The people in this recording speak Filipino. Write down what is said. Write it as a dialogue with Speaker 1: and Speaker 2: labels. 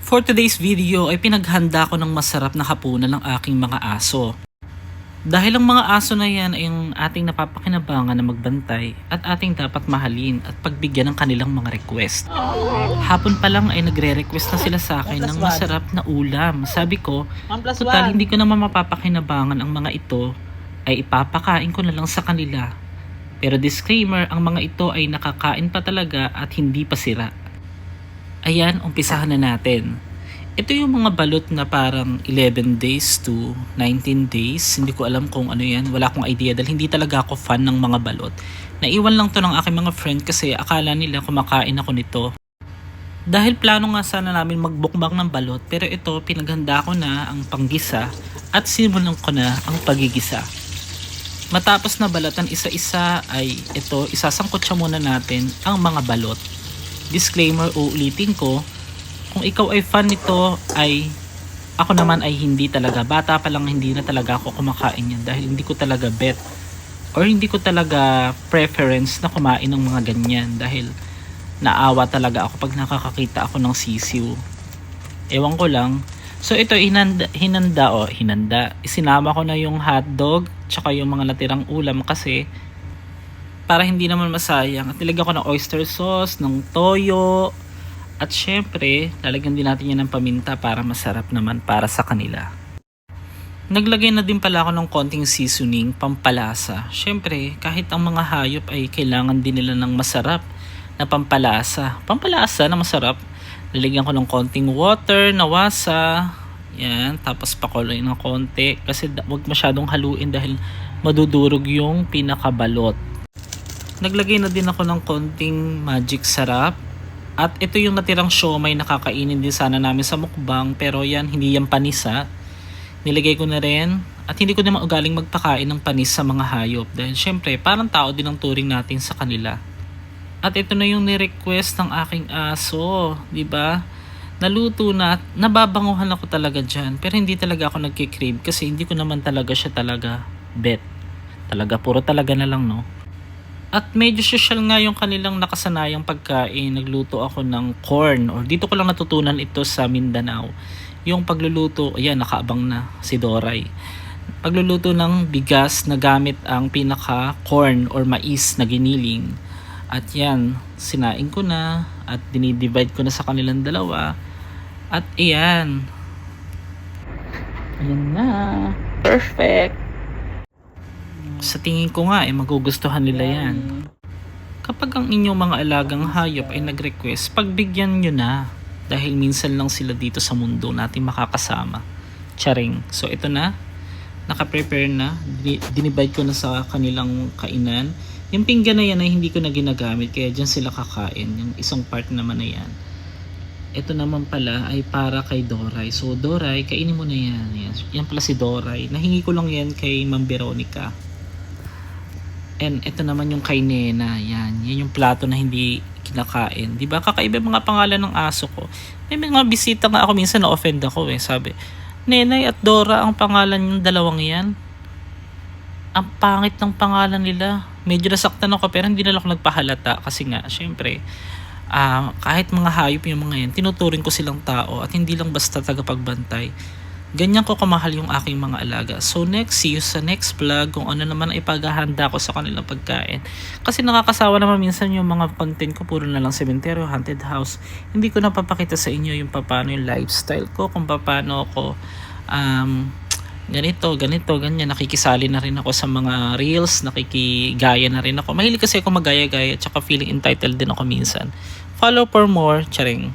Speaker 1: For today's video ay pinaghanda ko ng masarap na hapunan ng aking mga aso. Dahil ang mga aso na yan ay yung ating napapakinabangan na magbantay at ating dapat mahalin at pagbigyan ng kanilang mga request. Hapon pa lang ay nagre-request na sila sa akin ng masarap na ulam. Sabi ko, total hindi ko naman mapapakinabangan ang mga ito, ay ipapakain ko na lang sa kanila. Pero disclaimer, ang mga ito ay nakakain pa talaga at hindi pa sira. Ayan, umpisahan na natin. Ito yung mga balot na parang 11 days to 19 days. Hindi ko alam kung ano yan. Wala akong idea dahil hindi talaga ako fan ng mga balot. Naiwan lang to ng aking mga friend kasi akala nila kumakain ako nito. Dahil plano nga sana namin magbukbang ng balot, pero ito pinaghanda ko na ang panggisa at simulan ko na ang pagigisa. Matapos na balatan isa-isa ay ito, isasangkot siya muna natin ang mga balot. Disclaimer, uulitin ko, kung ikaw ay fan nito ay ako naman ay hindi talaga. Bata pa lang hindi na talaga ako kumakain yan dahil hindi ko talaga bet or hindi ko talaga preference na kumain ng mga ganyan dahil naawa talaga ako pag nakakakita ako ng sisiw. Ewan ko lang. So ito hinanda. Isinama ko na yung hotdog tsaka yung mga natirang ulam kasi para hindi naman masayang at nilagyan ko ng oyster sauce, ng toyo at syempre lalagyan din natin yan ng paminta para masarap naman para sa kanila. Naglagay na din pala ako ng konting seasoning pampalasa. Syempre kahit ang mga hayop ay kailangan din nila ng masarap na pampalasa na masarap. Nilagyan ko ng konting water na wasa. Yan, tapos pakuloy ng konti kasi wag masyadong haluin dahil madudurog yung pinakabalot. Naglagay na din ako ng konting magic sarap. At ito yung natirang siomay na kakainin din sana namin sa mukbang. Pero yan, hindi yan panisa. Nilagay ko na rin. At hindi ko naman ugaling magpakain ng panis sa mga hayop. Dahil syempre, parang tao din ang turing natin sa kanila. At ito na yung ni-request ng aking aso. Diba? Naluto na at nababanguhan ako talaga dyan. Pero hindi talaga ako nagkikrave kasi hindi ko naman talaga siya talaga bet. Puro talaga na lang, no? At medyo social nga yung kanilang nakasanayang pagkain. Nagluto ako ng corn or dito ko lang natutunan ito sa Mindanao. Yung pagluluto, ayan nakaabang na si Doray. Pagluluto ng bigas na gamit ang pinaka corn or mais na giniling. At yan, sinaing ko na at dinidivide ko na sa kanilang dalawa. At ayan. Ayan na. Perfect. Sa tingin ko nga magugustuhan nila yan. Kapag ang inyong mga alagang hayop ay nag-request, pagbigyan nyo na. Dahil minsan lang sila dito sa mundo natin makakasama. Charing. So ito na. Naka-prepare na. Dinivide ko na sa kanilang kainan. Yung pinggan na yan ay hindi ko na ginagamit kaya dyan sila kakain. Yung isang part naman na yan. Ito naman pala ay para kay Doray. So Doray, kainin mo na yan. Yan pala si Doray. Nahingi ko lang yan kay Ma'am Veronica. And ito naman yung kay Nena. Yan yung plato na hindi kinakain. Diba? Kakaiba mga pangalan ng aso ko. May mga bisita nga ako. Minsan na-offend ako Sabi, Nenay at Dora ang pangalan yung dalawang yan. Ang pangit ng pangalan nila. Medyo nasaktan ako pero hindi na ako nagpahalata. Kasi nga, syempre, kahit mga hayop yung mga yan, tinuturing ko silang tao at hindi lang basta tagapagbantay. Ganyan ko kamahal yung aking mga alaga. So next, see you sa next vlog kung ano naman ay paghahanda ko sa kanilang pagkain. Kasi nakakasawa naman minsan yung mga content ko puro na lang cemetery, haunted house. Hindi ko napapakita sa inyo yung paano yung lifestyle ko, kung paano ako ganito, ganyan. Nakikisali na rin ako sa mga reels, nakikigaya na rin ako. Mahilig kasi ako magaya-gaya at saka feeling entitled din ako minsan. Follow for more, charing.